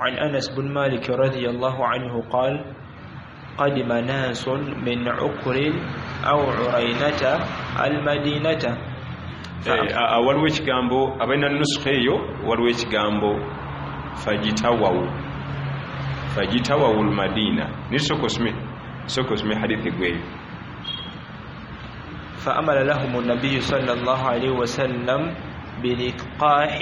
عن أنس بن مالك رضي الله عنه قال قدم ناس من عقر أو عرينة المدينة. waliwo ekigambo abalina nusukha eyo waliwo ekigambo fajitawawu lmadina nisokosme hadithi gweyo. فأمر لهم النبي صلى الله عليه وسلم بلقاح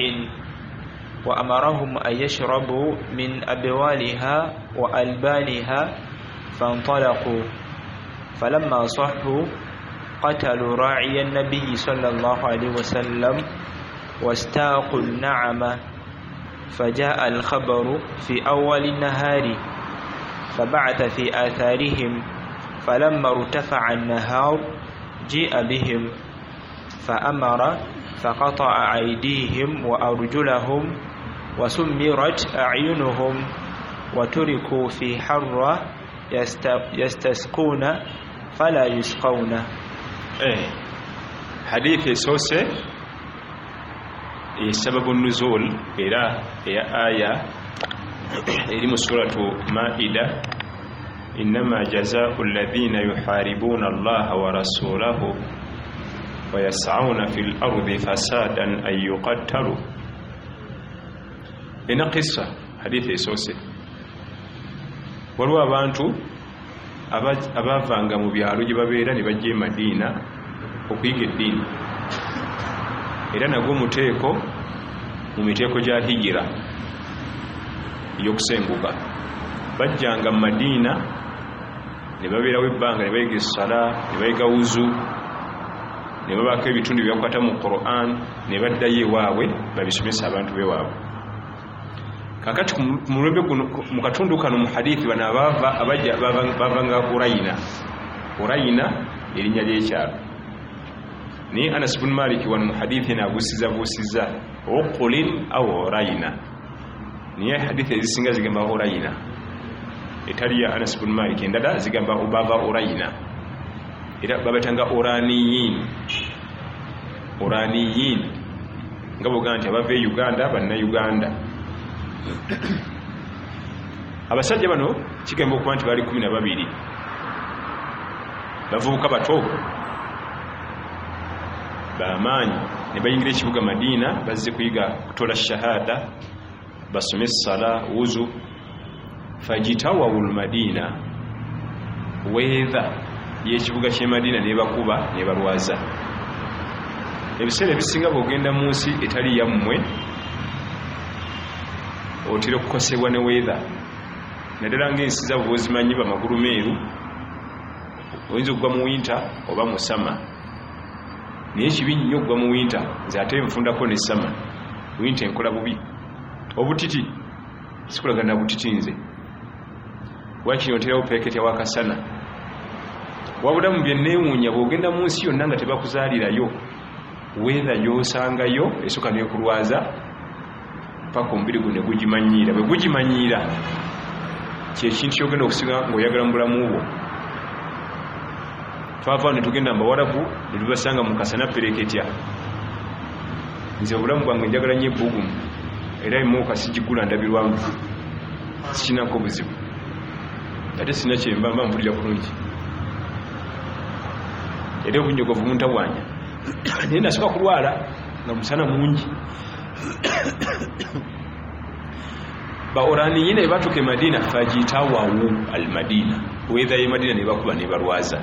وأمرهم أن يشربوا من أبوالها وألبانها فانطلقوا فلما صحوا قتلوا راعي النبي صلى الله عليه وسلم واستاقوا النعمة فجاء الخبر في أول النهار فبعث في آثارهم فلما ارتفع النهار جيء بهم فأمر فقطع أيديهم وأرجلهم وسمرت أعينهم وتركوا في حرة يستسقون فلا يسقون. حديث سوسة سبب النزول إلى آية إلى سورة مائدة إنما جزاء الذين يحاربون الله ورسوله ويسعون في الأرض فسادا أن يقتلوا. إن قصة حديث سوسة waliwo abantu abavanga mu byalo gye babeera ne bajja e Madiina okuyiga eddiini era nagwo muteeko mu miteeko gya hijira ey'okusenguka. Bajjanga mu Madiina ne babeerawo ebbanga ne bayiga essala ne bayiga wuzu ne babaako ebitundu byakwata mu Qur'an ne baddayo ewaabwe babisomesa abantu bewaabwe. Kakati mu katundu kano mu hadithi bano bavanga Urayina erinnya ly'ekyalo ni Anas bin Malik wano mu hadithi n'abuusiza Uqulin aw Urayina niye hadithi ezisinga zigamba Urayina etali ya Anas bin Malik endala zigamba bava Urayina era babatanga Uraniyin nga buganda nti abava e Uganda banna Uganda. Abasajja bano kigamba okuba nti bali 12 bavubuka bato bamaanyi ne bayingira ekibuga Madiina bazze kuyiga kutola shahada basome essala wuzu. Fajitawawul Madiina weather y'ekibuga ky'e Madiina nebakuba nebalwaza. Ebiseera ebisinga bw'ogenda mu nsi etali yammwe otera okukosebwa ne weather naddala ng'ensi zaabwe bw'ozimanyi bamagulu meeru oyinza okugwa mu winter oba mu summer naye kibi nnyo okugwa mu winter nze ate nfundako ne summer. Winter enkola bubi obutiti sikulagana butiti nze wakiri otera opeeketya wakasana wabula mu byenneewuunya bw'ogenda mu nsi yonna nga tebakuzaalirayo weather y'osangayo esooka n'ekulwaza paka omubiri gu ne gugimanyiira. Bwe gugimanyiira kyekintu kyogenda okusiga ng'oyagala mu bulamu bwo. Twavaawo ne tugenda mbawalabu ne tubasanga mu kasana pereketya. Nze obulamu bwange njagala nnyo ebbugumu era emmoka sigigula ndabirwamu sikinako buzibu ate sina kyembamba mpulira bulungi era obunyogovu muntabwanya naye nasooka kulwala nga musana mungi. Baoraniyin batuuka e Madiina fajitawawu al-Madiina weather y'e Madiina ne bakuba ne balwaza.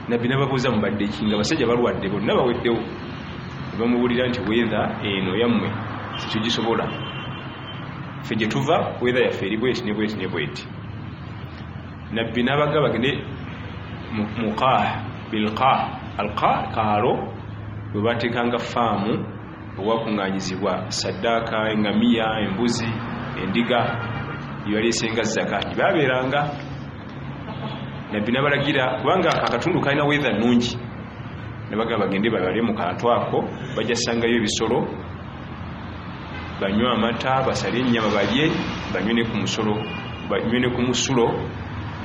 Nabbi nababuuza mubadde ki nga basajja balwadde bonna baweddewo ne bamubuulira nti weather eno yammwe situgisobola ffe gye tuva weather yaffe eri bweti ne bweti ne bweti. Nabbi n'abaga bagende muqah bilqah alqah kaalo bwe bateekanga faamu owakuŋŋaanyizibwa saddaaka engamiya embuzi endiga byebaleesenga zakaati baabeeranga. Nabbi n'abalagira kubanga akatundu kalina weather nnungi ne bagamba bagende babale mu kantu ako bajja sangayo ebisolo banywe amata basale ennyama balye banywe ne ku musulo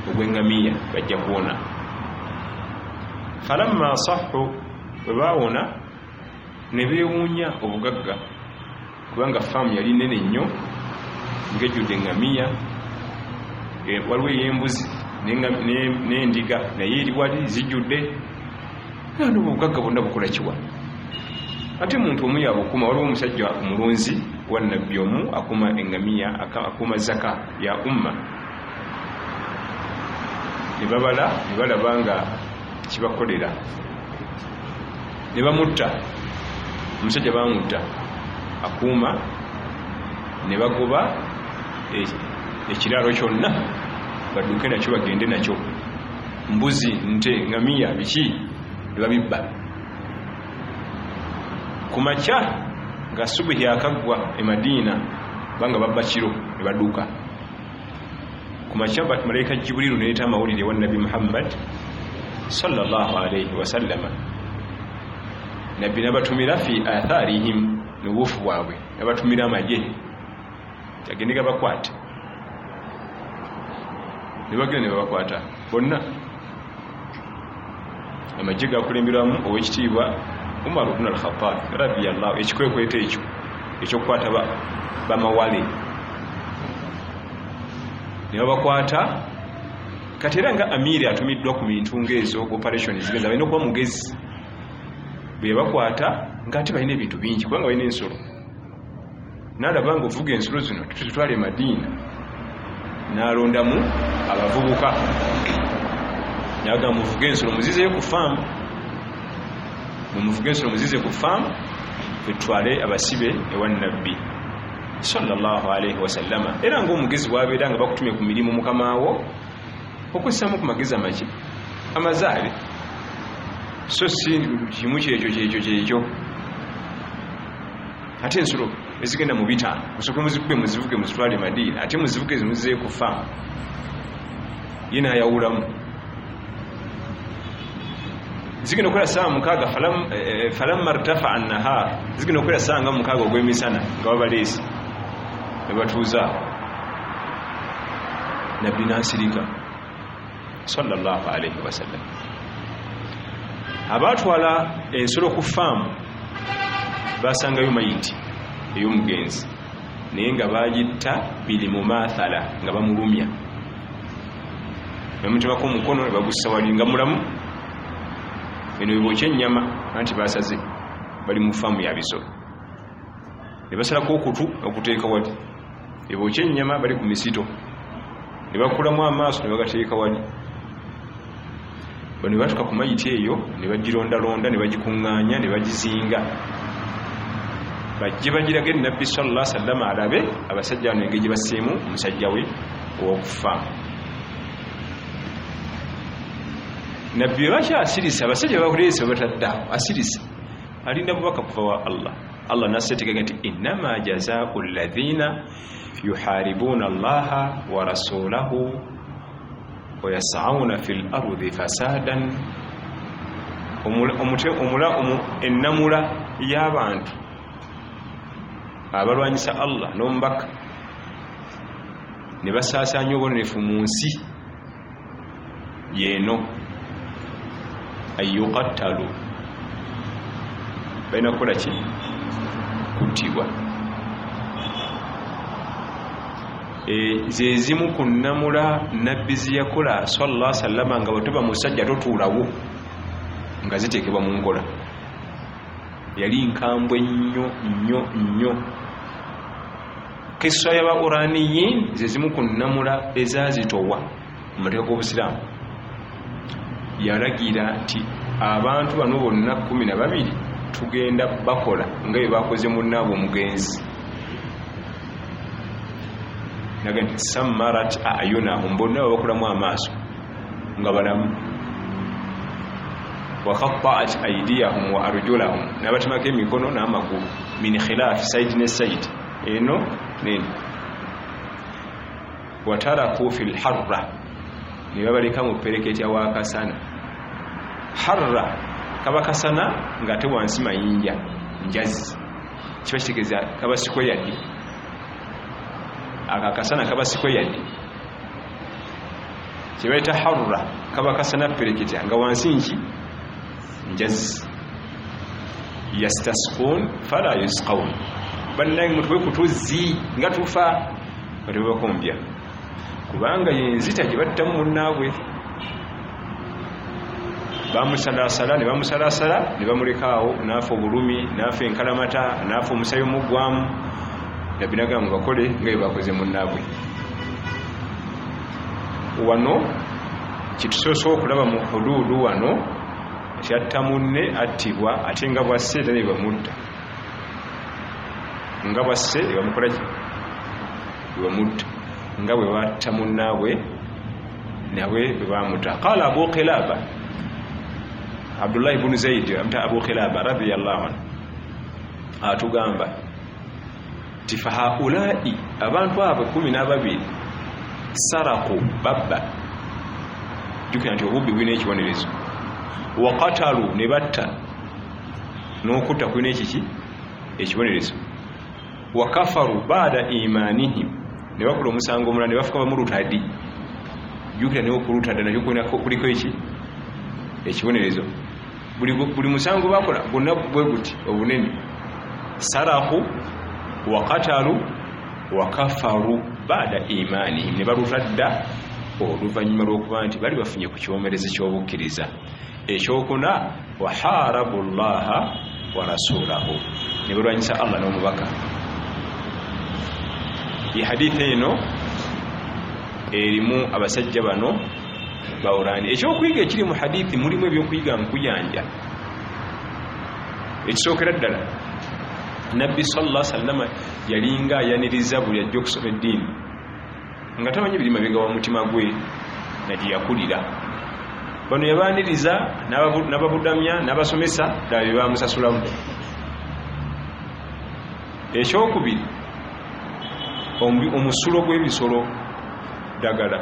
ogw'engamiya bajja kuwona. Falamma sahhu bwe baawona ne beewuunya obugagga kubanga faamu yali nnene nnyo ngejjudde eŋŋamiya, waliwo ey'embuzi n'endiga naye eri wali zijjudde. Ano obugagga bwonna bukola kiwa? Ate muntu omu yabukuuma. Waliwo omusajja omulunzi wa nabbi omu akuuma eŋŋamiya, akuuma zaka ya umma. Ne babala ne balaba nga kibakolera, ne bamutta. Omusajja bamutta akuuma, ne bagoba ekiraalo kyonna badduke nakyo bagende nakyo. Mbuzi, nte, ŋŋamiya, biki ne babibba. Ku makya nga subuhi akaggwa e Madiina banga babba kiro ne badduka. Ku makya malayika Jibuliru neeta amawulire wa Nabi Muhammad sallallahu alayhi wasallama. Nabbi nabatumira fi atharihim, n'obuufu bwabwe nabatumira amagye gagende gabakwate. Ne bagenda ne babakwata bonna. Amagye gakulemberamu ow'ekitiibwa Umar ibn al-Khattab radiyallahu, ekikwekweto ekyo ekyokukwata bamawale. Ne babakwata. Kati era nga amiri atumiddwa ku bintu ng'ezo, operation zigenda balina okuba mugezi. Bwe bakwata ng'ate balina ebintu bingi kubanga balina ensolo. N'alaba nga ovuga ensolo zino tutwale e Madiina, n'alondamu abavubuka n'agamba muvuge ensolo muzizeyo ku faamu, mumuvuge ensolo muzize ku faamu, tutwale abasibe ewa Nabbi sallallahu alayhi wasallama. Era ng'omugezi bw'abeera nga bakutumye ku mirimu mukamaawo, okwessaamu ku magezi amaki amazaale, so si kimu kyekyo. Ate ensolo ezigenda mu bitaano musooke muzikube muzivuge muzitwale e Madiina, ate muzivuge zimuzize ku faamu. Ye n'ayawulamu. Zigenda okwera ssaawa mukaaga falamma irtafa'a an-nahaar, zigenda okwera ssaawa nga mukaaga ogw'emisana nga babaleese ne batuuza. Nabbi n'asirika sallallahu alayhi wasallam. Abaatwala ensolo ku faamu basangayo mayiti ey'omugenzi, naye nga bagitta biri mu maathala, nga bamulumya. Bamutemako omukono ne bagussa wali nga mulamu. Bino bibokya ennyama anti basaze, bali mu faamu ya bisolo. Ne basalako okutu okuteeka wali. Ebokya ennyama bali ku misito, ne bakulamu amaaso ne bagateeka wali. Bano batuka ku mayiti eyo ne bagirondalonda, ne bagikuŋŋaanya, ne bagizinga. Bajje bagiraga Nabbi sallallahu alayhi wasallam alabe abasajja bano engeri gye basseemu omusajja we ow'okufaamu. Nabbi bakyasirisa, abasajja bakuleese bataddawo asirisa, alinda bubaka kuva wa Allah. Allah nasetegeka nti innama jazaa'u alladhina yuharibuna Allaha wa rasulahu wa yas'auna fil ardi fasadan. Ennamula y'abantu abalwanyisa Allah n'omubaka ne basaasaanya obubonerefu mu nsi yeeno, ayyuqattalu, balina kukola ki? Kuttibwa. Ze zimu ku nnamula Nabbi ziyakola sallallahu alayhi wasallam nga bwe musajja totuulawo nga ziteekebwa mu nkola. Yali nkambwe nnyo. Kisa y'aba Uraniyin ze zimu ku nnamula ezazitowa mu mateeka g'Obusiraamu. Yalagira nti abantu bano bonna 12 tugenda bakola nga bye bakoze munnaabwe omugenzi. Naga nti sammarat ayunahum, bonna babakolamu amaaso nga balamu. Wa qatta'at aydiyahum wa arjulahum, nabatemako emikono n'amagulu min khilaaf, sayidi ne sayidi, eno neno. Wa taraku fil harra, ne babaleka mu pereketi awakasana. Harra kaba kasana ng'ate wansi mayinja njazi, kiba kitegeeza kaba sikwe yadde. Akakasana kaba sikwe yadde kibaita harra, kaba kasana pereketi nga wansi nki njazi. Yastasqun fala yusqawn, bannange mutwe kutuzi nga tufa bakombya kubanga yenzita gye battamu munnaabwe bamusalasala ne bamulekaawo naafa obulumi naafa enkalamata naafa omusayi omuggwamu nabinagamu bakole nga bye bakoze munnaabwe. Wano kitusoose okulaba mu huduudu wano kyatta munne attibwa ate nga bwasse era ne bamutta nga bwasse ebamukola bamutta nga bwe batta munnaabwe nawe bwe bamutta. Qala Abu Qilaba Abdullah ibn Zayd amta Abu Qilaba radiyallahu anhu atugamba tifahaulai abantu abo 12 saraku babba jukira nti obubbi bwina ekibonerezo wa qatalu ne batta n'okutta kwina ekiki ekibonerezo wa kafaru baada imanihim ne bakola omusango omulala ne bafuka bamulutadi jukira ne okulutadda nakyo kuliko eki ekibonerezo buli musango bakola gonna bwe guti obunene saraku wa qatalu wa kafaru baada imanihim ne balutadda oluvannyuma lw'okuba nti bali bafunye ku kyomerezi ky'obukkiriza. Ekyokuna wa harabu llaha wa rasulahu ne balwanyisa Allah n'omubaka. Ye hadithi eno erimu abasajja bano bawulani. Ekyokuyiga ekiri mu hadithi mulimu ebyokuyiga nkuyanja. Ekisookera ddala Nabbi sallallahu alaihi wasallam yalinga ayaniriza buli ajja okusoma eddiini nga tamanyi biri mabega wa mutima gwe nagye yakulira. Bano yabaaniriza n'ababudamya n'abasomesa ddala bye bamusasulamu. Ekyokubiri omusulo gw'ebisolo ddagala,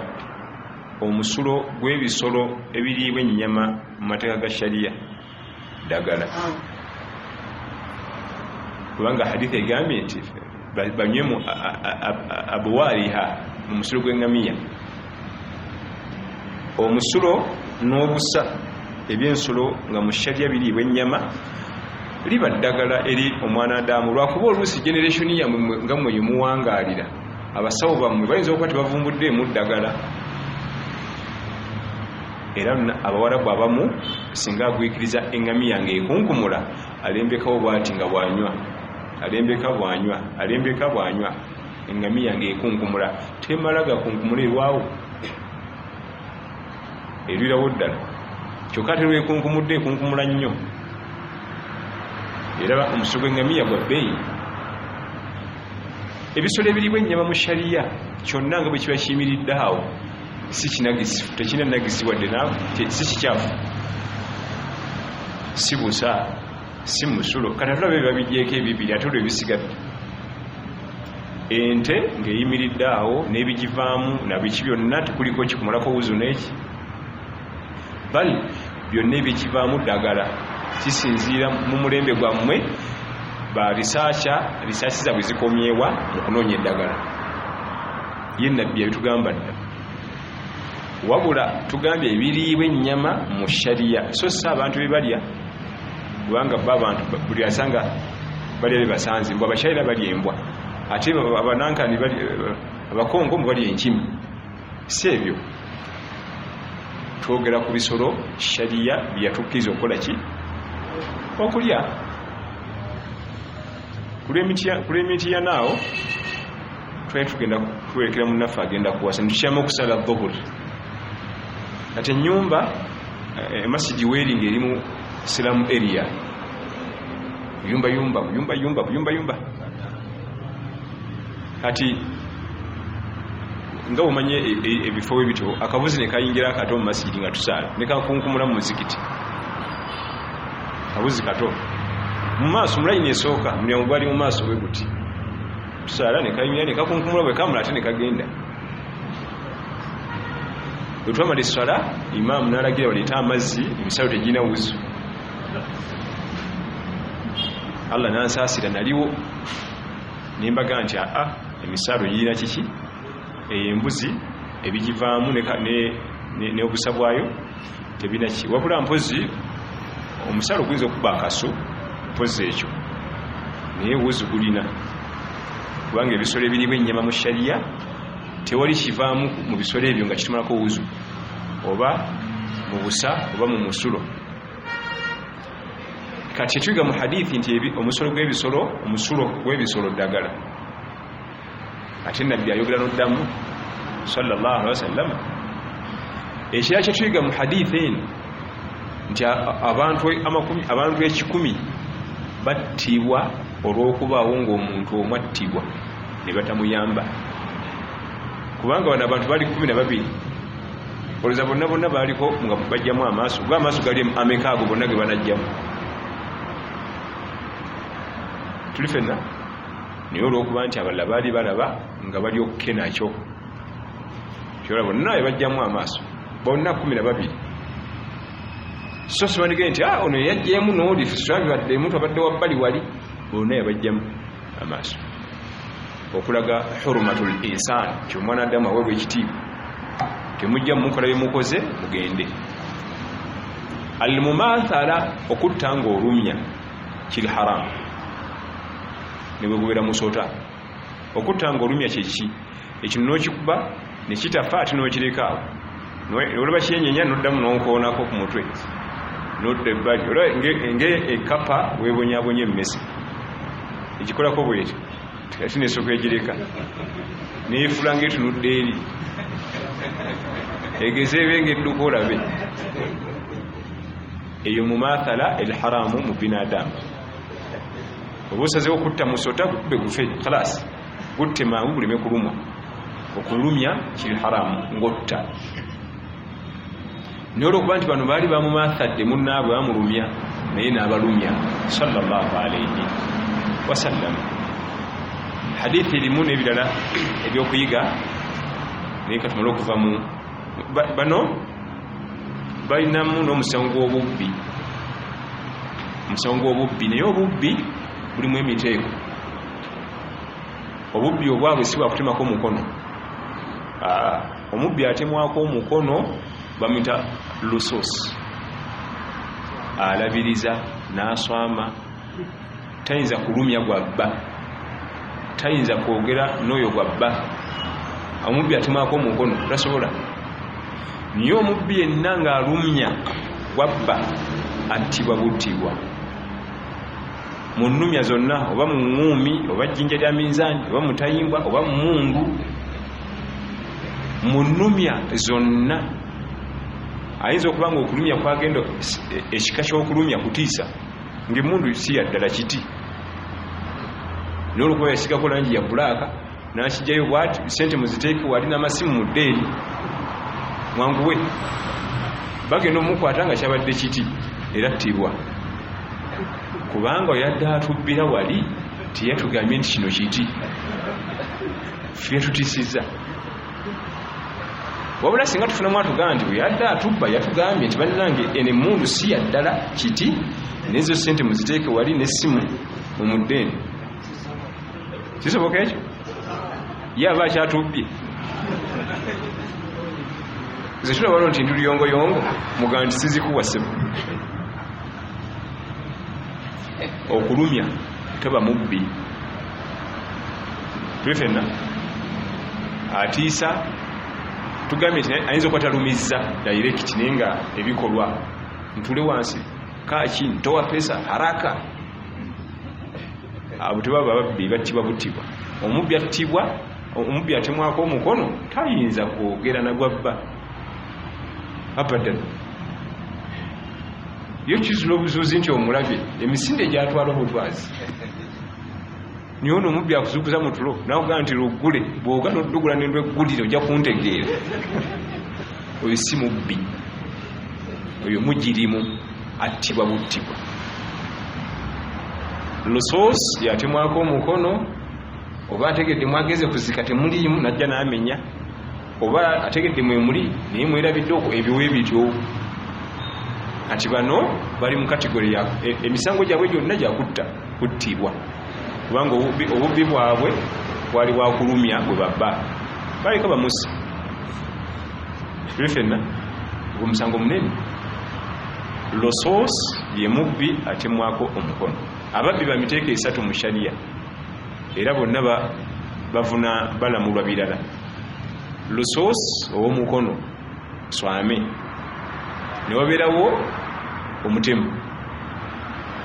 omusulo gw'ebisolo ebiriibwa ennyama mu mateeka ga shariya ddagala, kubanga hadithi egambye nti banywemu abwaliha mu musulo gw'engamiya. Omusulo n'obusa ebyensolo nga mu shariya biriibwa ennyama liba ddagala eri omwanadamu lwakuba oluusi generation yammwe nga mwe yemuwangaalira abasawo bammwe bayinza okuba tebavumbuddemu ddagala. Era abawarabu abamu singa agwikiriza engamiya ng'ekunkumula alembekawo bw'ati nga bw'anywa alembeka bw'anywa engamiya ng'ekunkumula temala gakunkumula erwawo erirawo ddala kyokka ate lwekunkumudde ekunkumula nnyo. Era omusulo gw'engamiya gwa bbeeyi. Ebisolo ebiriibwa ennyama mu shariya kyonna nga bwe kiba kiyimiridde awo si kinagisifu, tekina nagisi wadde si kikyafu, si busa, si musulo. Kati tulabe babijjeeko ebibiri ate olwo ebisigadde. Ente ng'eyimiridde awo n'ebigivaamu nabiki byonna tekuliko kikumalako wuzu n'eki, bali byonna ebikivaamu ddagala. Kisinziira mu mulembe gwammwe ba risaasi zaabwe zikomyewa mu kunoonya eddagala. Ye nabbi yabitugamba dda. Wabula tugambye ebiriibwa ennyama mu shariya so si abantu be balya, kubanga abantu buli asanga balya be basanze. Mbw abakyayira balya embwa ate abanankani abakongo mu balya enkimi. Si ebyo, twogera ku bisolo shariya byatukkiriza okukola ki? Okulya. Kulw'emiti ya naawo twali tugenda kuwerekera munnaffe agenda kuwasa netukyama okusala dhuhuri. Kati ennyumba emasigi weeringa erimu silamu area buyumba. Kati nga omanye ebifo ebityo akabuzi ne kayingira akato mu masigi nga tusaala ne kakunkumula mu muzikiti. Kabuzi kato mu maaso mulayini esooka mulyango gwali mu maaso bwe guti tusaala ne kayingira ne kakunkumula bwe kamula ate ne kagenda. Bwe twamala esswala imaamu n'alagira baleete amazzi emisalo tegirina wuzu. Allah n'ansaasira naliwo ne mbaga nti emisalo girina kiki? Embuzi ebigivaamu n'obusa bwayo tebina ki, wabula mpozi omusalo guyinza okuba akaso mpozi ekyo naye wuzu gulina, kubanga ebisolo ebiriibwa ennyama mu shariya tewali kivaamu mu bisolo ebyo nga kitumalako wuzu oba mu busa oba mu musulo. Kati twiga mu hadithi nti omusulo gw'ebisolo ddagala, ate nabbi ayogera n'oddamu sallallahu alaihi wasallam. Ekirala kye twiga mu hadithi eno nti abantu 100 battibwa olw'okubaawo ng'omuntu omu attibwa ne batamuyamba, kubanga bano abantu bali 12 olowooza bonna baaliko nga bajjamu amaaso g'amaaso gali ameka ago bonna ge banajjamu. Tuli fenna naye olw'okuba nti abalala baali balaba nga bali okuke nakyo kyola bonna bajjamu amaaso bonna 12. So sibandigee nti ono yajjemu n'oli fisabibadde muntu abadde wabbali wali, bonna yabajjamu amaaso okulaga hurumatul insaan kyomwana addamu aweebwa ekitiibwa. Temujja mumukola byemukoze mugende. Almumathala okutta ng'olumya kiri haramu ne bwe gubeera musota. Okutta ng'olumya kyeki? Ekino n'okikuba ne kitafa ate n'okireka awo, olaba kyennyenya n'oddamu n'onkoonako ku mutwe n'odda ebbali, olaba ng'ekapa weebonyaabonye emmese ekikolako bwekyo ate n'esooka egireka neefula ng'etunudde eri egeze ebengedduka olabe. Eyo mumathala elharamu mu binadamu. Oba osazeewo okutta musota gukube gufe khalas, gutte mangu guleme kulumwa. Okulumya kiri haramu ng'otta. Naye olw'okuba nti bano baali bamumathadde munnaabwe bamulumya naye n'abalumya sallallahu alaihi wasallam. Hadithi erimu n'ebirala ebyokuyiga naye katumale okuva mu bano balinamu n'omusango gw'obubbi. Omusango gw'obubbi naye obubbi bulimu emiteeko. Obubbi obwabwe si bwakutemako omukono. Omubbi atemwako omukono bamuyita lusos. Alabiriza n'aswama, tayinza kulumya gwabba, tayinza kwogera n'oyo gwabba. Omubbi atemwako omukono tasobola. Niye omubbi yenna ng'alumya gwabba attibwa buttibwa mu nnumya zonna, oba mu ŋŋuumi oba jjinja lya minzaani oba mutayimbwa oba mundu. Mu nnumya zonna ayinza okuba nga okulumya kwagenda ekika ky'okulumya kutiisa ng'emmundu si yaddala kiti, n'olwokuba yasigako langi ya bulaaka n'akijjayo bw'ati sente muziteeke wali n'amasimu mu ddeeri mwanguwe, bagenda omukwata nga kyabadde kiti era ttibwa. Kubanga oyadde atubbira wali tiyatugambye nti kino kiti, ffe tutisiza. Wabula singa tufunamu atugamba nti bwe yadde atubba yatugambye nti bannange eno emmundu si yaddala kiti, nezo sente muziteeke wali n'essimu mu muddeeni, kisoboka ekyo? Ye aba akyatubbye. Nze tulabalo nti nduluyongoyongo mugamba nti sizikuwasemu. Okulumya teba mubbi. Twefenna atiisa tugambye nti ayinza okwatalumizza direct naye nga ebikolwa ntule wansi kaki ntowa pesa haraka. Abo tebaba babbi battibwa buttibwa. Omubbi attibwa, omubbi atemwako omukono tayinza kwogera nagwabba abadan. Yo kizula obuzuuzi nti omulabye emisinde gyatwala obutwazi. Niyo ono omubbi akuzukuza mu tulo n'akugamba nti luggule, bw'oga n'oddugula n'endweggulire ojja kuntegeera. Oyo si mubbi, oyo mujirimu attibwa buttibwa. Lusos yatemwako omukono, oba ategedde mwageze kuzika temuliimu najja n'amenya, oba ategedde mwemuli naye mwerabidde ebiwe bityo. Kati bano bali mu kategori ya emisango gyabwe gyonna gyakutta kuttibwa, kubanga obubbi bwabwe bwali bwakulumya bwe babba baleka bamusi. Tulifenna omusango munene. Losos ye mubbi atemwako omukono. Ababbi bamiteeka 3 mu sharia era bonna bavuna balamulwa birala. lusos ow'omukono swame ne wabeerawo omutemu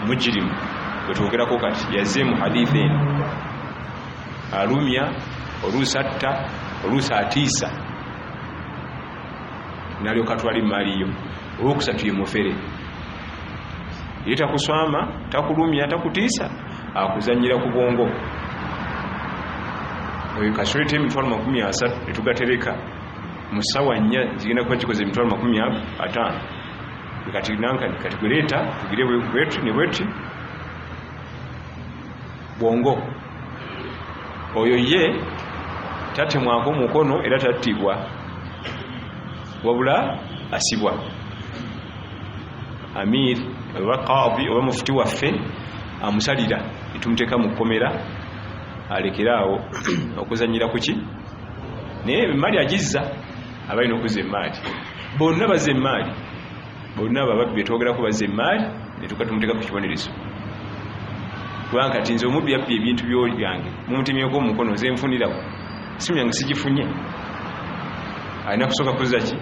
mujirimu wetwogerako kati yazze mu hadithi eno alumya oluusi atta oluusi atiisa nalyoka atwala emaaliyo olwokusatu ye mufere ye takuswama takulumya takutiisa akuzanyira ku bwongo oyo kasoleta emitwalo 30 netugatereka mu ssaawa 4 zigenda kuba kikoze emitwalo 50 kati nankani kati gwereeta tugire bwetri ne bwetri bwongo oyo ye tatemwako mukono era tattibwa wabula asibwa amir oba qadi oba mufuti waffe amusalira etumuteeka mu kkomera alekeraawo okuzanyira kuki naye emaali agizza abalina okuzza emaali bonna bazza emaali bonna ababbi betwogerako bazza emaali netukatumuteeka ku kibonerezo kubanga kati nze omubbi yabbi ebintu byange mumutemye gw'omukono nze nfunirawo simu yange sigifunye alina kusooka kuzza ki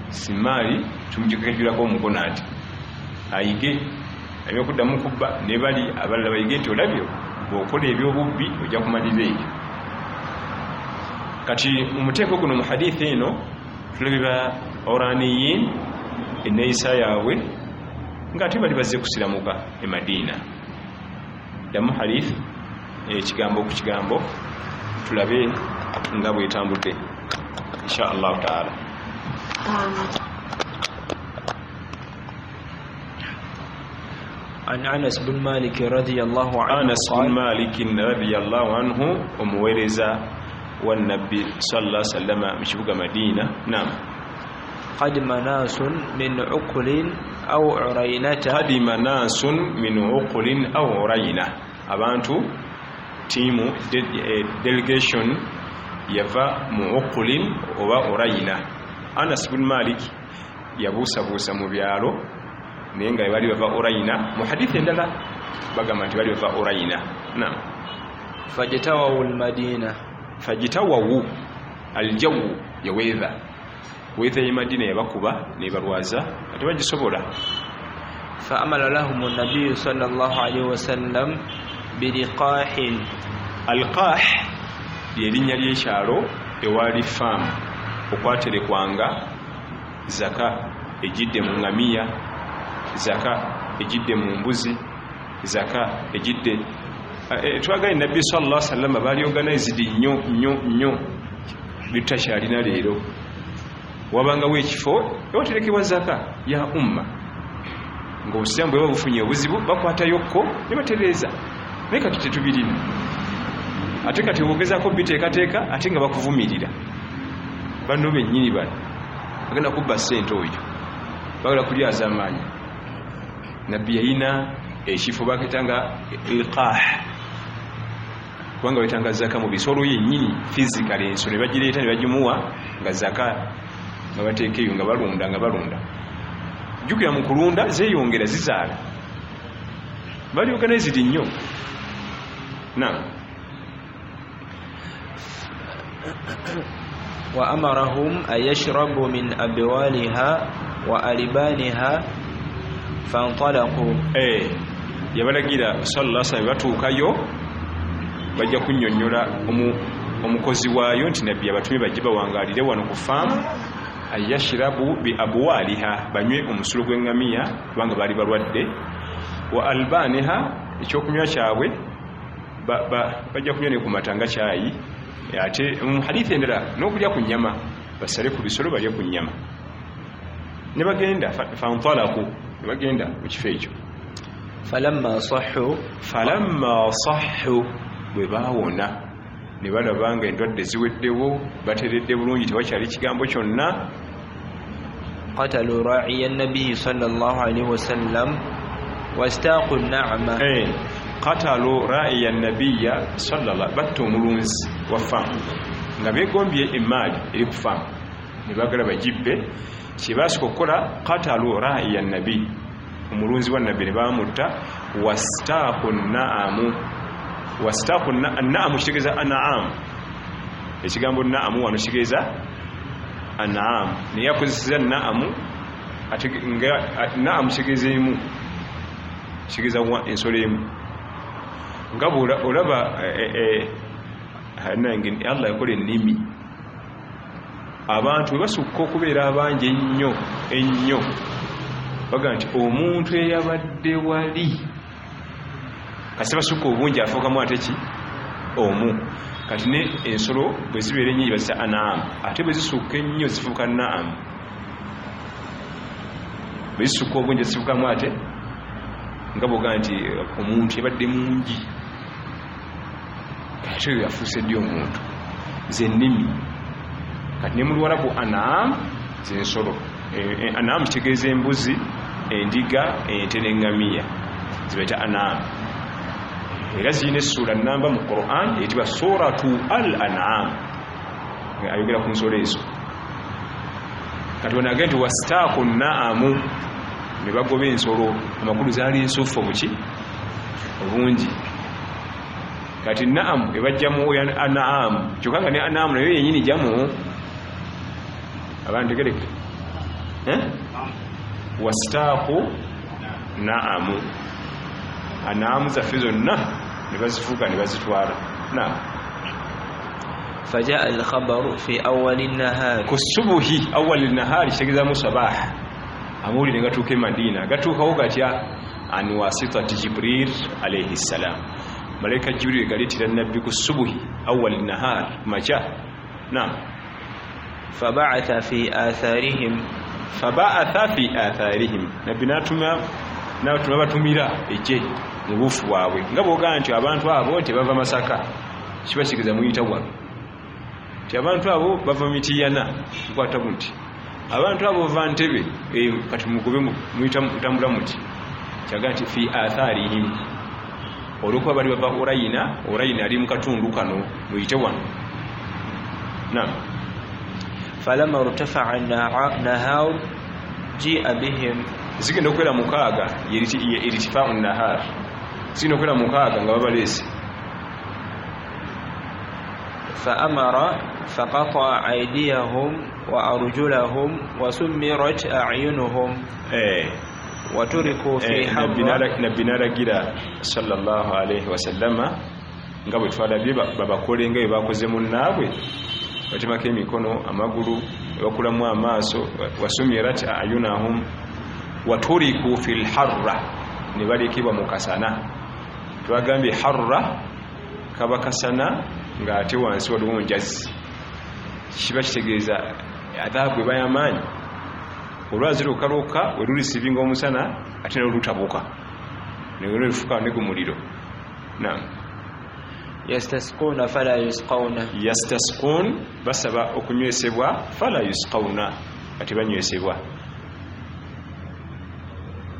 simaali tumugikajulako omukono ati ayige alina okuddamu kubba ne bali abalala bayige nti olabyo bw'okola ebyobubbi ojja kumalira eyo kati mu muteeko guno mu hadithi eno tulabira oraniyin enneeyisa yaabwe ng'ate bali bazze kusiramuka e Madiina. Ddamu hadithi ekigambo ku kigambo tulabe nga bwetambudde insha Allah taala. عن أنس بن مالك رضي الله عنه أنس بن مالك رضي الله عنه ومورزا والنبي صلى الله عليه وسلم مشبوك مدينة. نعم. قدم ناس من عقل أو عرينة. قدم ناس من عقل أو عرينة. abantu tiimu delegation yava mu uqulin oba urayina. Anas bin Malik yabuusabuusa mu byalo naye nga bali bava urayina. Mu hadithi endala bagamba nti bali bava urayina. Naam. Fajtawawu al-Madina. Fajtawawu aljawu ya weather. Weather ya Madina yabakuba ne balwaza ate bagisobola. فأمل لهم النبي صلى الله عليه وسلم بلقاح. القاح lyerinnya ly'ekyalo ewali faamu okwaterekwanga zaka ejidde mu ngamiya, zaka ejidde mu mbuzi, zaka ejidde twagala nabbi sallallahu alaihi wasallam bali organized nnyo bitakyalina leero. Wabangawo ekifo ewaterekebwa zaka ya umma ng'obusiramu bwe babufunye obuzibu bakwatayokko ne batereeza naye kati tetubirina ate kati bogezaako biteekateeka ate nga bakuvumirira banno bennyini bano bagenda kubba ssente oyo bagala kulyaza amaanyi. Nabbi yalina ekifo bakitanga ilqah kubanga wetanga zaka mu bisolo yennyini physically ensolo ne bagireeta ne bagimuwa nga zaka nga bateeka eyo nga balunda jukira mu kulunda zeeyongera zizaala bali organized nnyo. Naam. وأمرهم أن يشربوا من أبوالها وألبانها فانطلقوا. yabalagira sallallahu alaihi wasallam batuukayo bajja kunnyonnyola omukozi waayo nti nabbi abatumye bajje bawangaalire wano ku faamu ayashirabu bi abwaliha banywe omusulo gw'engamiya kubanga baali balwadde, wa albaniha ekyokunywa kyabwe bajja kunywa ne ku matanga kyayi. Ate mu hadithi endala n'okulya ku nnyama basale ku bisolo balye ku nnyama ne bagenda fanfalaku ne bagenda mu kifo ekyo. falamma sahhu bwe baawona ne balaba nga endwadde ziweddewo bateredde bulungi tewakyali kigambo kyonna. qatalu ra'iya an-nabi sallallahu alaihi wasallam wastaqu an-na'ma. qatalu ra'iya an-nabiyya sallallahu batta omulunzi wa faamu nga beegombye emaali eri ku faamu ne bagala bagibbe. kyebaasika okukola qatalu ra'iya an-nabi omulunzi wa nabbi ne bamutta. wastaqu an-na'amu kitegeeza an'am ekigambo naamu wano kitegeeza anaam naye yakozeseza naamu ate nga naamu kitegeeza emu kitegeeza ensolo emu nga olaba nange Allah yakola ennimi abantu basukka okubeera abangi ennyo baga nti omuntu eyabadde wali kasi basukka obungi afuukamu ate ki omu kati ne ensolo bwe zibeera ennyingi bazita anaamu ate bwe zisukka ennyo zifuuka naamu bwe zisukka obungi zifuukamu ate nga bwoga nti omuntu yabadde mungi ate yafuuse ddi omuntu zennimi kati ne mu Luwarabu anaamu zensolo anaamu kitegeeza embuzi endiga ente n'eŋŋamiya zibayita anaamu era zirina essula nnamba mu Qur'an eyitibwa suratu al-an'am ayogera ku nsolo ezo kati wanagenda nti wastaaku naamu ne bagoba ensolo amakulu zaali ensuffu buki obungi kati naamu ebajjamu anaamu kyokka nga ne anaamu nayo yenyini jamu abantegereke wastaaku naamu anaamu zaffe zonna ne bazifuuka ne bazitwala naam فجاء الخبر في أول النهار كالصبح أول النهار شكذا مصباح أمولي نغتوك مدينة غتوك وغتيا عن واسطة جبريل عليه السلام ملائكة جبريل قالت للنبي كالصبح أول النهار ما جاء نعم فبعث في آثارهم نبيناتنا batumira ejje mu bufu bwabwe nga bwogaa nti abantu abo tebava Masaka kiba kigeza muyita wano ti abantu abo bava Mitiyana tukwata muti abantu abo bava Ntebe kati mugobe muyita mutambula muti kyaga nti fi atharihim olwokuba bali bava Orayina ali mu katundu kano muyite wano naam فلما ارتفع النهار جيء بهم zigenda okwera mukaaga irtifa'u nahar zigenda okwera mukaaga nga babalese فأمر فقطع أيديهم وأرجلهم وسمرت أعينهم وتركوا في حرة نبينا رجلا صلى الله عليه وسلم nga bwe twalabye babakole nga bakoze munnaabwe batemako emikono amagulu bakulamu amaaso wasumirat ayunahum waturiku fil harra ne balekebwa mu kasana twagambye harra kaba kasana nga ate wansi waliwo njazi kiba kitegeeza adhabu ebayamaanyi olwazi lukaluka welulisivinga omusana ate nolutabuka nelufuka negumuliro naam yastasquna fala yusqawna yastasqun basaba okunywesebwa fala yusqawna ate banywesebwa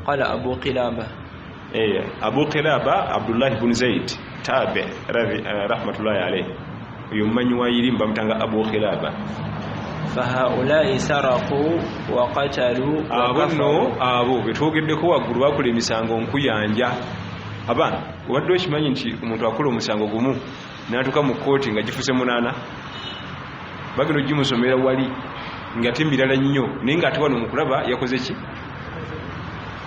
قال أبو قلابة أبو قلابة عبد الله بن زيد تابع رحمة الله عليه يمن ويرين بمتنغ أبو قلابة فهؤلاء سرقوا وقتلوا وكفروا abo betwogeddeko waggulu bakola emisango nkuyanja abana wadde okimanyi nti omuntu akola omusango gumu n'atuuka mu kkooti nga gifuse munaana bagenda ogimusomera wali nga timbirala nnyo naye nga ate wano mukulaba yakoze ki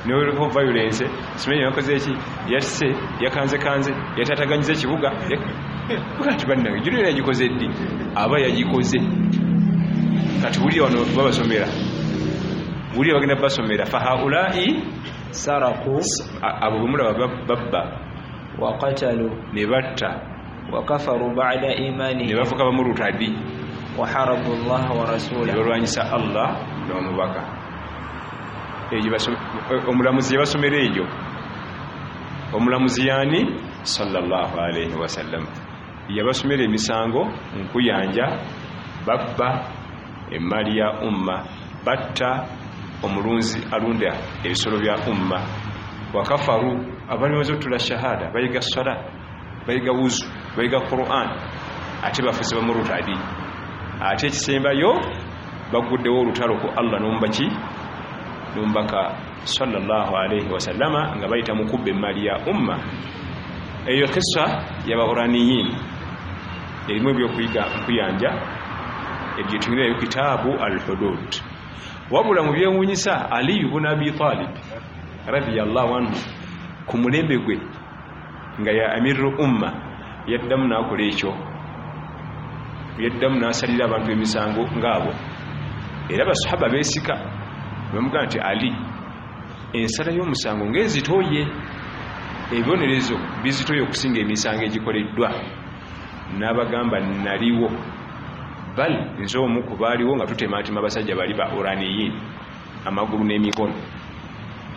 no violence simenye yakoze ki yasse yakanze yatataganyiza ekibuga kati bannange gino era yagikoze ddi aba yagikoze kati buli wano babasomera buli bagenda basomera fahaulai saraku abo bemulaba babba waqatalu ne batta wakafaru ba'da imani ne bafuka bamurutadi waharabu Allah wa rasulahu balwanyisa Allah n'omubaka omulamuzi yabasomera ejo omulamuzi yani sallallahu alayhi wasallam yabasomera emisango nkuyanja babba emmali ya umma batta omulunzi alunda ebisolo bya umma wakafaru abali bazotula shahada bayiga sala bayiga wuzu bayiga Qur'an ate bafuze bamurutadi ate ekisembayo baguddewo olutalo ku Allah n'ombaki numbaka sallallahu alayhi wasallama nga bayita mukubbe mali ya umma eyo kissa y'abahuraniyin erimu ebyokuyiga nkuyanja ebyo tulinayo kitaabu al-hudud. Wabula mu byewuunyisa Ali ibn Abi Talib radiyallahu anhu ku mulembe gwe nga ya amirul umma yaddamu n'akola ekyo, yaddamu n'asalira abantu emisango ngaabo. Era basahaba beesika bamugamba nti Ali, ensala y'omusango ng'ezitooye, ebibonerezo bizitooye okusinga emisango egikoleddwa. N'abagamba naliwo, bal nze omu ku baaliwo nga tutemaatema abasajja bali ba uraniyin amagulu n'emikono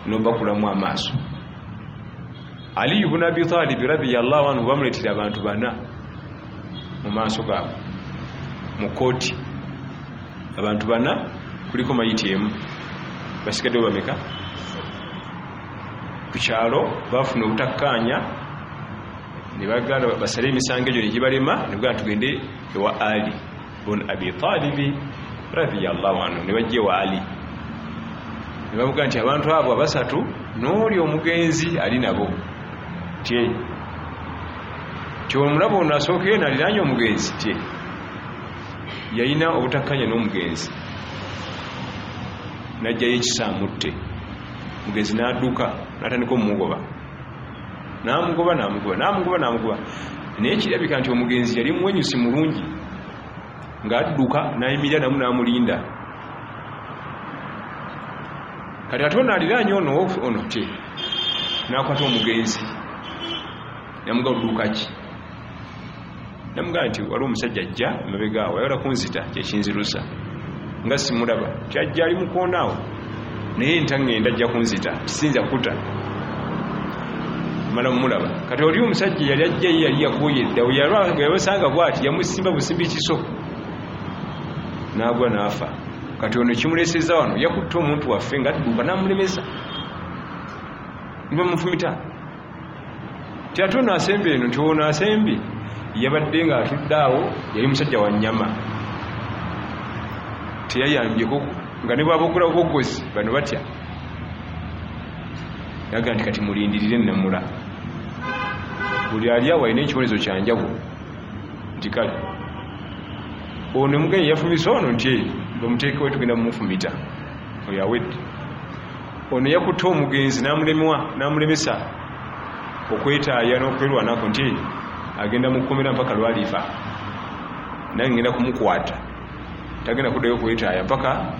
n'obakulamu amaaso. Ali ibn Abi Talib radiyallahu anhu bamuleetera abantu bana mu maaso gaabwe mu kooti, abantu bana kuliko mayiti emu, basigaddewo bameka? Ku kyalo bafuna obutakkaanya ne bagala basale emisango egyo ne gibalema, ne bagala tugende ewa Ali ibn Abi Talib radiyallahu anhu. Ne bajja ewa Ali ne bavuga nti abantu abo abasatu n'oli omugenzi ali nabo kyomulaba ono asookeyo naliraanye omugenzi yalina obutakkanya n'omugenzi, najjayo ekisamutte, omugenzi n'adduka n'atandika omugoba, n'amugoba naye kirabika nti omugenzi yali muwenyusi mulungi, ng'adduka n'ayimirira namu n'amulinda. Kati ate ono aliraanye ono n'akwata omugenzi namuga odduka ki, namugaa nti waliwo omusajja ajja emabega awo ayagala kunzita, kyekinzirusa nga simulaba, kyajja ali mukoonaawo naye ntangenda ajja kunzita, kisinza kuta mala mumulaba. Kati oli omusajja yali ajjayo yali yakooye eddawo, yabasanga bw'ati yamusimba busimbi kiso n'agwa n'afa. Kati ono kimuleeseza wano yakutte omuntu waffe nga adduka n'amulemesa, nibamufumita. Ate ono asembe eno nti ono asembe yabadde nga atudde awo, yali musajja wa nnyama, teyayambyeko nga ne bw'abogula oboggozi bano batya. Yaga nti kati mulindirire nnamula, buli ali awo alina ekibonezo kya njawulo nti kale ono mugenyi yafumisa ono nti bamuteekewo tugenda mumufumita, oyo awedde. Ono yakutte omugenzi n'amulemesa okwetaaya n'okwerwanako nti agenda mukukomera mpaka lwalifa, nange ngenda kumukwata, tagenda kuddayo okwetaaya mpaka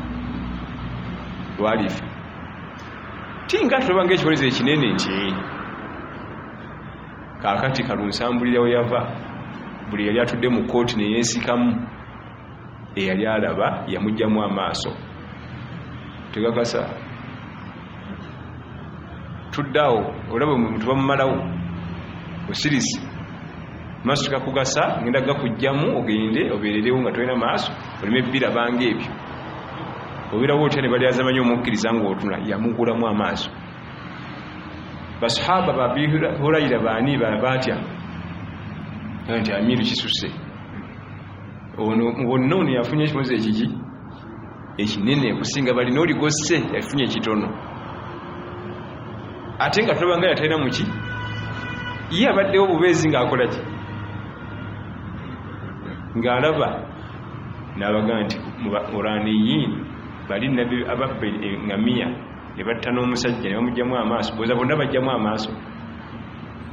lwalifa. Tinga tulaba ng'ekibonezo ekinene nti kaakati kalunsambulira we yava, buli yali atudde mu kooti ne yeesikamu, eyali alaba yamugjamu amaaso, tegakasa. Tuddaawo olaba omuntu bamumalawo osirisi, maaso gakugasa, ngenda gakugjamu ogende obeererewo nga tolina maaso, olime ebbira banga ebyo. Obirawo otya ne bali azamanyi omukkiriza ng'otuna, yamugulamu amaaso. Basahaba ba Abi Hurayra baani batya nti amiru kisuse, wonna ono yafunye ekibonezo ekiki ekinene okusinga bali, n'oligosse yafunye ekitono. Ate nga tulaba nga yatalina muki, ye abaddewo bubeezi ng'akola ki, ng'alaba n'abaga nti uraniyin bali nabbi ababba eŋŋamiya ne batta n'omusajja ne bamugjamu amaaso, boza bonna bajjamu amaaso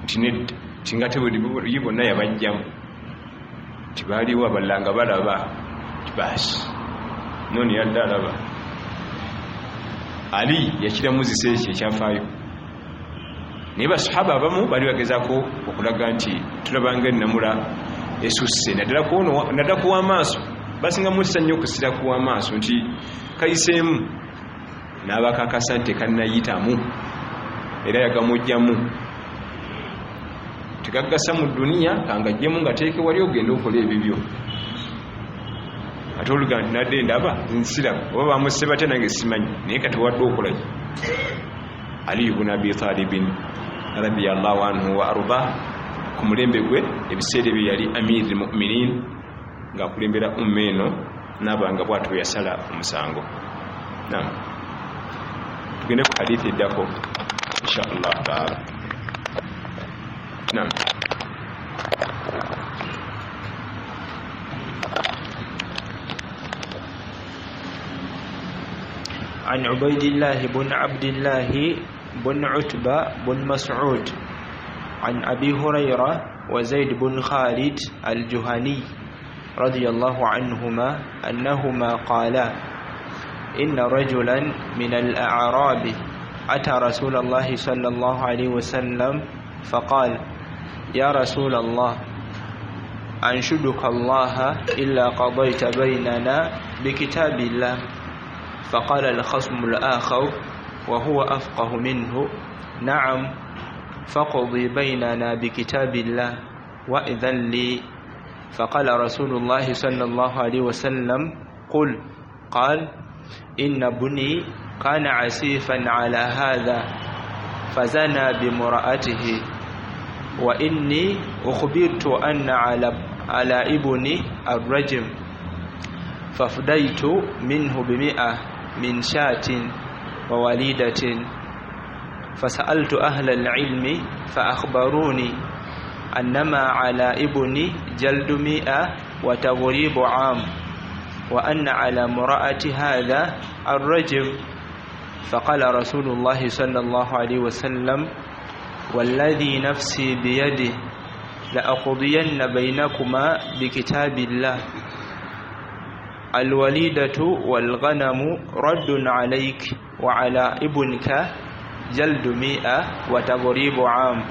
nti nedda kingate ye bonna yabajjamu, tibaaliwo abalala nga balaba baasi nooni yadde alaba. Ali yakiramuzisa ekyo ekyafaayo, naye basahaba abamu bali bagezaako okulaga nti tulabanga ennamula esusse, naddala kuwa amaaso, basinga musa nnyo okusira kuwa amaaso nti kayiseemu, n'abakakasa nti tekannayitamu era yagamugjamu, tegagasa mu duniya kangajjemu nga teeke wali ogenda okola ebibyo. Ate oluga nti nadde ndaba nsira oba bamusse batya nange simanyi, naye kati wadde okolaki. Ali ibn Abi Talib radiyallahu anhu wa arda, ku mulembe gwe ebiseera ebyo yali amiri mu'minin, ng'akulembera umma eno, n'abanga bw'atyo yasala omusango. Naam, tugende ku hadithi eddako insha Allah taala. Naam. عن عبيد الله بن عبد الله بن عتبة بن مسعود عن أبي هريرة وزيد بن خالد الجهني رضي الله عنهما أنهما قالا إن رجلا من الأعراب أتى رسول الله صلى الله عليه وسلم فقال يا رسول الله أنشدك الله إلا قضيت بيننا بكتاب الله. فقال الخصم الآخر وهو أفقه منه نعم فقضي بيننا بكتاب الله وإذن لي. فقال رسول الله صلى الله عليه وسلم قال إن بني كان عسيفا على هذا فزنى بامرأته وإني أخبرت أن على ابني الرجم ففديت منه ب100 من شاة ووليدة. فسألت أهل العلم فأخبروني أنما على ابني جلد 100 وتغريب عام وأن على امرأة هذا الرجم. فقال رسول الله صلى الله عليه وسلم والذي نفسي بيده لأقضين بينكما بكتاب الله الوليدة والغنم رد عليك وعلى ابنك جلد 100 وتغريب عام.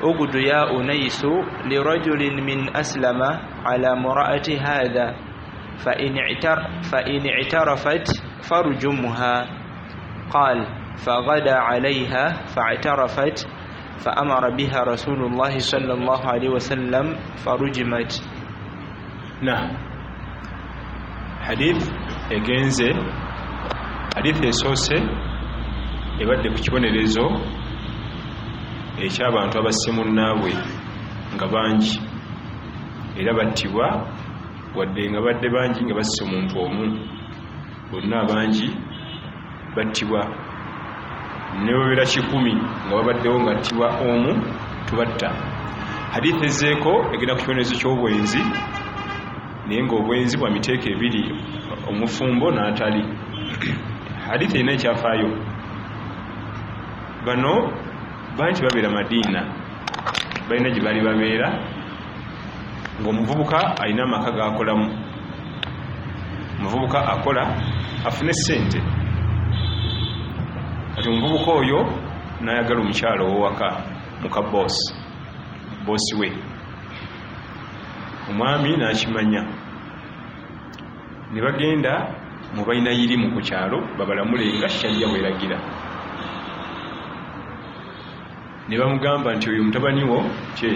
أقد يا أنيس لرجل من أسلم على امرأة هذا فإن اعترفت فارجمها. قال فغدا عليها فاعترفت فأمر بها رسول الله صلى الله عليه وسلم فرجمت. نعم. حديث egenze hadith esoose ebadde ku kibonerezo eky'abantu abasimu naabwe nga bangi era battibwa wadde nga badde bangi nga basse omuntu omu bonna abangi battibwa ne bwebera 100 nga babaddewo nga attibwa omu tubatta. hadith ezeeko egenda ku kibonerezo ky'obwenzi naye ng'obwenzi bwa miteeko ebiri omufumbo n'atali. hadith erina ekyafaayo. bano bangi babeera Madiina balina gye bali babeera ng'omuvubuka alina amaka g'akolamu. omuvubuka akola afune ssente kati omuvubuka oyo n'ayagala omukyalo ow'awaka muka boosi we. omwami n'akimanya ne bagenda mu balina yirimu ku kyalo babalamule nga shariya bweragira. ne bamugamba nti oyo mutabani wo kye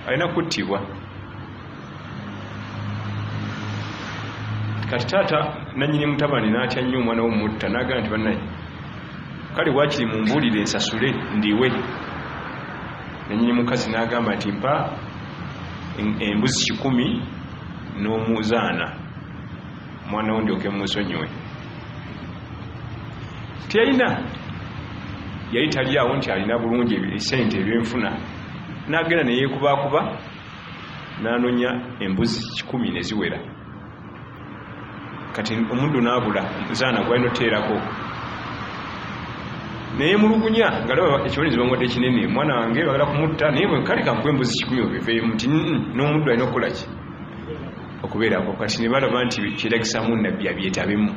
alina kuttibwa. kati taata nannyini mutabani n'atya nnyo omwana w'omutta n'agamba nti bannaye kale waakiri mumbuulire ensasule ndiwe. nannyini mukazi n'agamba nti mpa embuzi 10 n'omuzaana mwana wo ndyoke musonyiwe. teyalina yali tali awo nti alina bulungi esente ebyenfuna n'agenda neyeekubakuba n'anonya embuzi 10 ne ziwera. kati omuddu n'abula omuzaana gwalina oteerako naye mulugunya nga laba ekibonezo bamwadde kinene mwana wange bagala kumutta naye bwe kale kankuwa embuzi 10 obiveemu nti n'omuddu alina okukolaki okubeerako. kati ne balaba nti kyeragisamu nabbi abyetabemu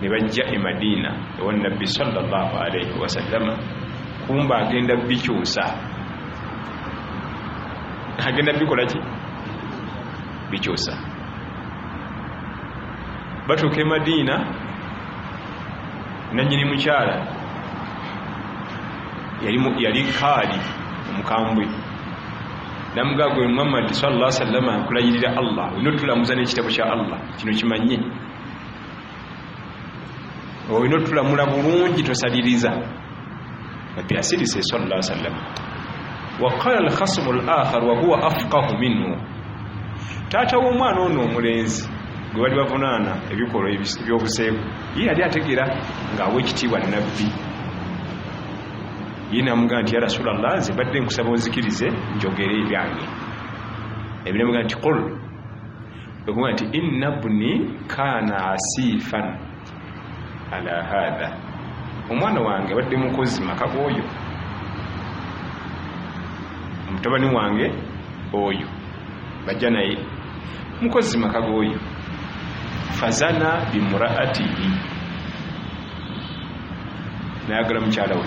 ne bajja e Madiina ewa nabbi sallallahu alaihi wasallama kumba agenda bikyusa agenda bikolaki bikyusa. batuuka e Madiina nannyini mukyala yali kaali omukambwe namugaa gwe Muhammad sallallahu alaihi wasallam akulayirira Allah olina otulamuza n'ekitabo kya Allah kino kimanye olina otulamula bulungi tosaliriza nabbi asirise sallallahu alaihi wasallam. waqala al-khasmu al-akhar wa huwa afqahu minhu. taata w'omwana ono omulenzi gwe bali bavunaana ebikolo ebyobuseegu ye yali ategeera ng'awa ekitiibwa nabbi. ye namugamba nti ya Rasulallah nze badde nkusaba onzikirize njogere ebyange. ebinamuga nti qul okuwa nti inna ibni kana asifan ala hadha, omwana wange wadde mukozi maka oyo, mutabani wange oyo bajja naye mukozi maka oyo, fazana bimuraatihi, nayagala mukyala we.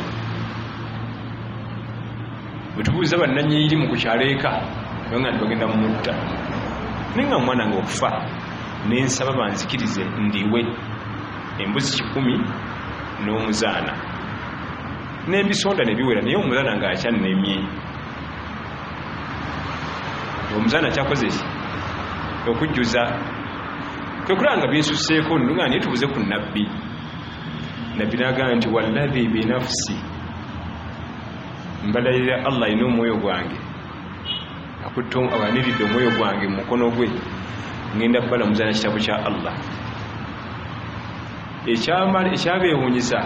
Bwetubuuza bannanyiri mu kukyalo eka nga bagenda mumutta, naye nga mwana nga okufa nensaba banzikirize ndiwe embuzi 10 n'omuzaana n'embisonda ne biwera, naye omuzaana ng'akyannemye. Omuzaana kyakoze ki okujjuza kwe kulanga binsuseeko nga naye tubuze ku nabbi. Nabbi n'agamba nti walladhi binafsi, mbalalira Allah alina omwoyo gwange, awaniridde omwoyo gwange mu mukono gwe, ngenda kubala muzaana kitabo kya Allah. Ekyabeewuunyisa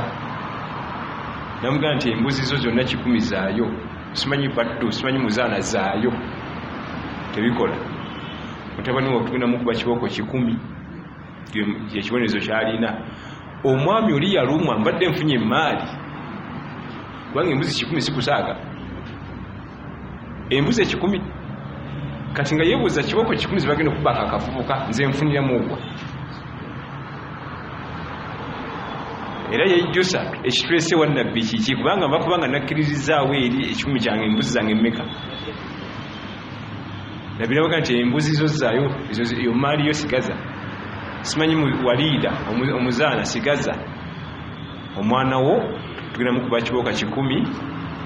namugamba nti embuzi zo zonna 10 zaayo, simanyi baddu, simanyi muzaana zaayo, tebikola. Mutabani we tugenda mukuba kibooko 10, ekibonerezo kyalina. Omwami oli yalumwa, mbadde nfunye emaali kubanga embuzi 10 sikusaaga, embuzi 10. Kati nga yeebuuza kibooko 10 zibagenda okubaka akafubuka, nze nfuniramu ogwa. Era yejjusa ekitwese wa nabbi kiki, kubanga nakkiririzaawo eri 10 kyange embuzi zange mmeka. Nabbi nabaga nti embuzi zo zaayo, ezo maali yo sigaza, simanyi waliida omuzaana sigaza. Omwana wo tugenda mukuba kibooko 10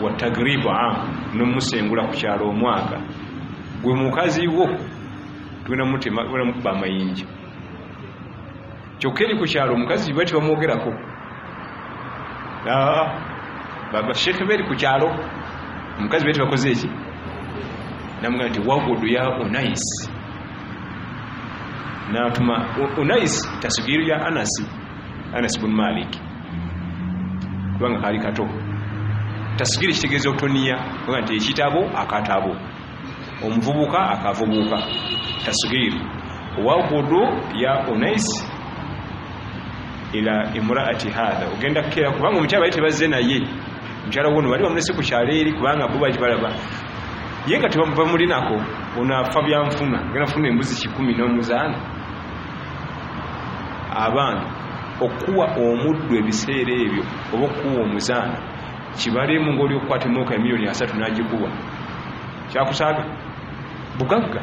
wa tagribu n'omusengula ku kyalo omwaka. Gwe mukazi wo tugenda mukuba amayinja. Kyokka eri ku kyalo omukazi bwe tibamwogerako. Baba shekhe beri ku kyalo omukazi bwe tibakoze eki, namugamba nti wagudu ya Unais. Natuma Unais tasgiru ya Anas bin Malik, kubanga kali kato. Tasgiri kitegeeza okutoniya, kubanga nti ekitabo akatabo, omuvubuka akavubuka. Tasgiru wagudu ya Unais ila imraati hadha, ogenda kukera kubanga omukyala bali tebazze naye, mukyala wono bali bamulese ku kyalo eri kubanga bo bakibalaba ye nga tebamulinako. Onafa byanfuna, genda funa embuzi 10 n'omuzaana. Abantu okuwa omuddu ebiseera ebyo oba okuwa omuzaana kibalemu ng'oli okukwata emmotoka ya milioni 3 n'agikuwa, kyakusaaga bugagga.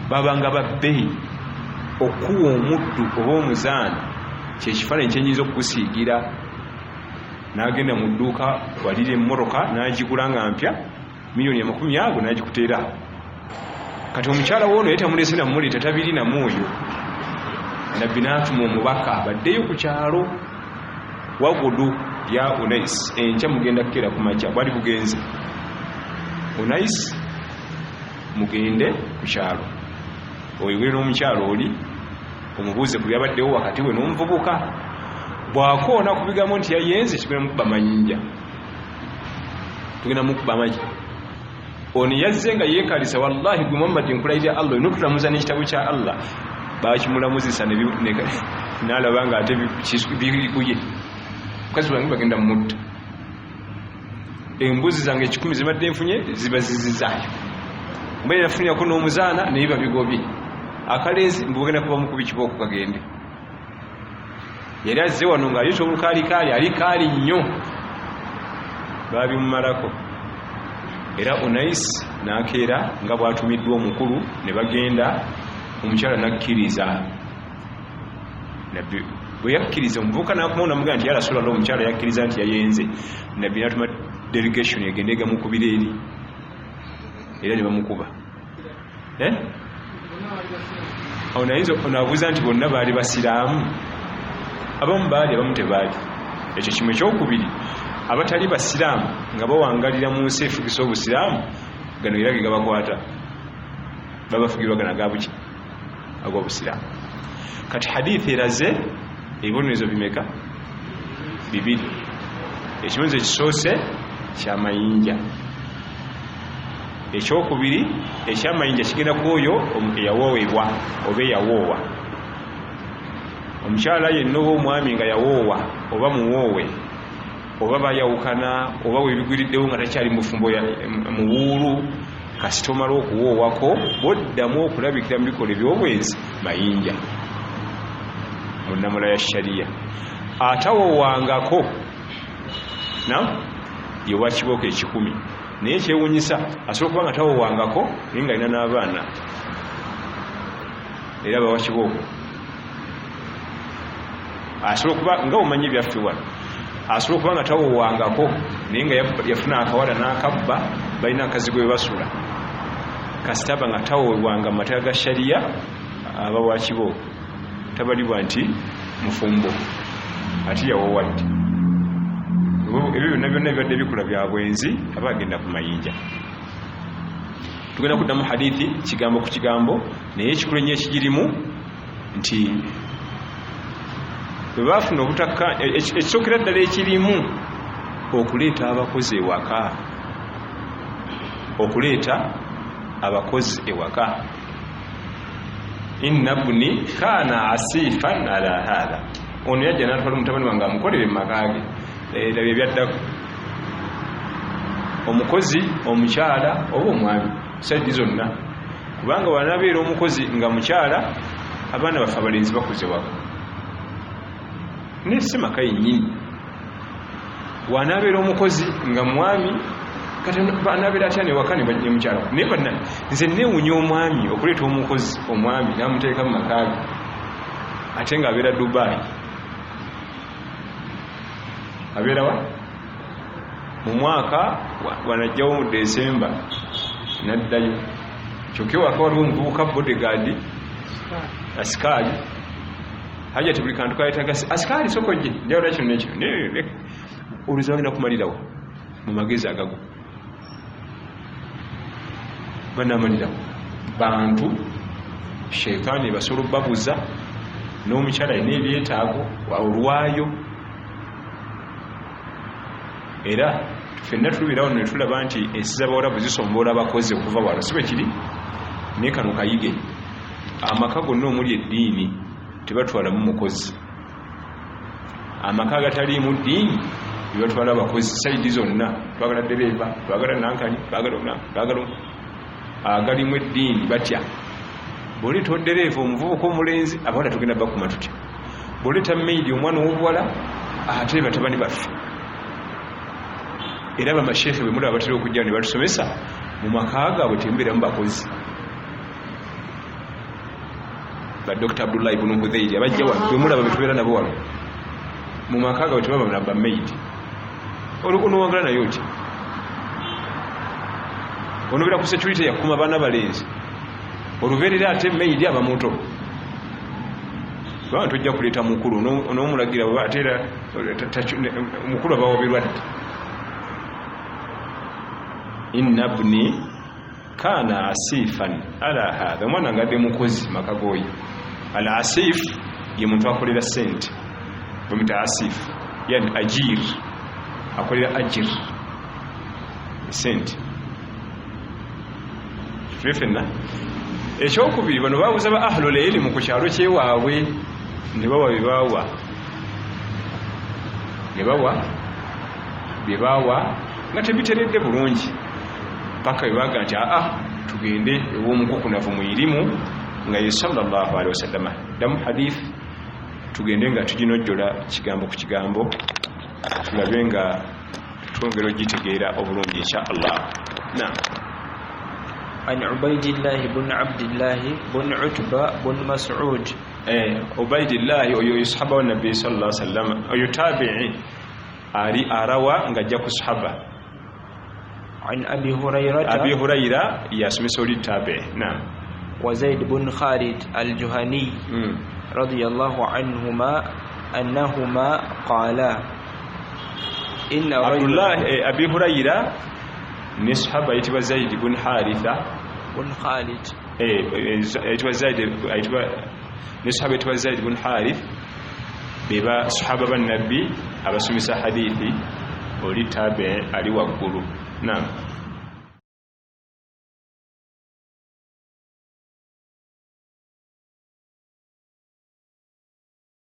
Babanga babbeeyi okuwa omuddu oba omuzaana kyekifaananyi kyenyinza okukusiigira. N'agenda mu dduuka walira emmotoka n'agigula nga mpya milioni 50 n'agikuteera. Kati omukyala woono ye tamulese namuleeta, tabiri namwoyo. Nabbi n'atuma omubaka baddeyo ku kyalo, wagudu ya Unais, enkya mugenda kukera ku makya. Bwali bugenze Unais mugende ku kyalo, oyogere n'omukyalo oli omubuuze ku byabaddewo wakati we n'omuvubuka. Bwakoona ku bigambo nti yayenze, tugenda mukuba manyinja, tugenda mukuba amagi. Ono yazze nga yeekalisa, wallahi gwe Muhammad nkulayirira Allah olina okutulamuza n'ekitabo kya Allah. Bakimulamuzisa n'alaba nga ate biri kuye, mukazi wange bagenda mumutta. Embuzi zange 10 zibadde nfunye ziba zizizaayo, mbaire nafunirako n'omuzaana naye babigobye. Akalenzi mbugenda kuba mukubi kibooko kagende. Yali azze wano ng'ayita olukaalikaali, ali kaali nnyo, babimumalako. Era Unais n'akeera nga bw'atumiddwa omukulu, ne bagenda. Omukyala nakkiriza. Nabbi bwe yakkiriza, omuvubuka n'akomawo n'amugamba nti ya Rasulallah, omukyala yakkiriza nti yayenze. Nabbi n'atuma delegation egende egamukubira eri, era ne bamukuba. Onaabuuza nti bonna baali basiraamu? Abamu baali, abamu tebaali. Ekyo kimu. Ekyokubiri, abatali basiraamu nga bawangalira mu nsi efugisa obusiraamu, gano era ge gabakwata, babafugirwa gana gabuki ag'obusiraamu. Kati hadithi eraze ebibonerezo bimeka? 2. Ekibonerezo ekisoose kyamayinja, ekyokubiri ekyamayinja kigenda kuoyo eyawoowebwa oba eyawoowa omukyala yenna oba omwami nga yawoowa oba muwoowe oba bayawukana oba webigwiriddewo nga takyali mufumbo muwuulu kasita omala okuwoowako boddamu okulabikira mu bikola ebyobwenzi mayinja mu nnamula ya shariya atawoowangako yewa kibooko 10 naye kyewunyisa asobola okuba nga tawoowangako naye nga alina n'abaana era bawa kibooko asobola okuba nga omanyi ebyaffe wano asobola okuba nga tawoowangako naye nga yafuna akawala n'akabba balina akazi gwe basula kasita aba nga tawoowanga mu mateeka ga shariya aba wa kibooko tabalibwa nti mufumbo ati yawoowadde ebyo byonna byonna bibadde bikola bya bwenzi aba agenda ku mayinja tugenda kuddamu hadithi kigambo ku kigambo naye ekikulu ennyo ekigirimu nti bwe baafuna obutakka ekisookera ddala ekirimu okuleeta abakozi ewaka okuleeta abakozi ewaka inna bni kaana asifan ala hadha ono yajja n'atwala mutabani wange amukolere mu makaage ebyo byaddako omukozi omukyala oba omwami sajji zonna kubanga wanabeera omukozi nga mukyala abaana baffe abalenzi bakuze waka nesi maka yennyini wanabeera omukozi nga mwami kati banabeera atya newaka ne mukyala naye banna nze neewunya omwami okuleeta omukozi omwami n'amuteeka mu makaage ate ng'abeera Dubai abeera wa mu mwaka wanajjawo mu Desemba naddayo kyokka waka waliwo omuvubuka bodyguard asikaali hajati buli kantu kayetaga asikaali sokojje njawula kino nekyo oluza bagenda kumalirawo mu magezi agago banamalirawo bantu sheitaani basobola babuza n'omukyala alina ebyetaago olwayo era ffenna tulubirawo ne tulaba nti ensi z'abawarabu zisomboola abakozi okuva wano si bwe kiri naye kano kayige amaka gonna omuli eddiini tebatwalamu mukozi amaka agataliimu ddiini tebatwala abakozi saidi zonna twagala dereeva twagala nankani twagala agalimu eddiini batya bw'oleeta odereeva omuvubuka omulenzi abawala tugenda bakuma tutya bw'oleeta maidi omwana ow'obuwala ate batabani baffe era bamasheekhe bwe mulaba batera okujja ne batusomesa mu maka gaabwe tembeeramu bakozi ba Dr. Abdullah ibn Hudhayri abajja wano bwe mulaba betubeera nabo wano mu maka gaabwe tebaba na bamaidi onowangala naye oti onobeera ku security yakuma baana balenzi olubeerera ate maidi abamuto kubanga tojja kuleeta mukulu n'omulagira ateera mukulu abawoberwa ati inna bni kaana asifan ala hadha omwana ngadde mukozi makagoyi al asif ye muntu akolera sente bamita asif yani ajir akolera ajir sente fefenna ekyokubiri bano babuza ba ahlul ilmi ku kyalo kyewaabwe ne bawa byebawa nga tebiteredde bulungi paka bibaga nti tugende ew'omukukunavu mu irimu nga ye sallallahu alaihi wasallam damu hadith tugende nga tuginojjola kigambo ku kigambo tulabe nga twongera ogitegeera obulungi insha Allah. عن عبيد الله بن عبد الله بن عتبة بن مسعود عبيد الله oyo sahaba wa nabii sallallahu alaihi wasallam oyo tabi'i ari arawa ngajja ku sahaba. عن أبي هريرة يسمى سوري تابع. نعم. وزيد بن خالد الجهني رضي الله عنهما أنهما قالا إن عبد الله أبي هريرة نصحب يتبع زيد بن حارثة بن خالد يتبع زيد نصحب يتبع زيد بن حارث بيبا صحابة النبي أبا سمسا حديثي ولي تابع علي وقلو. نعم.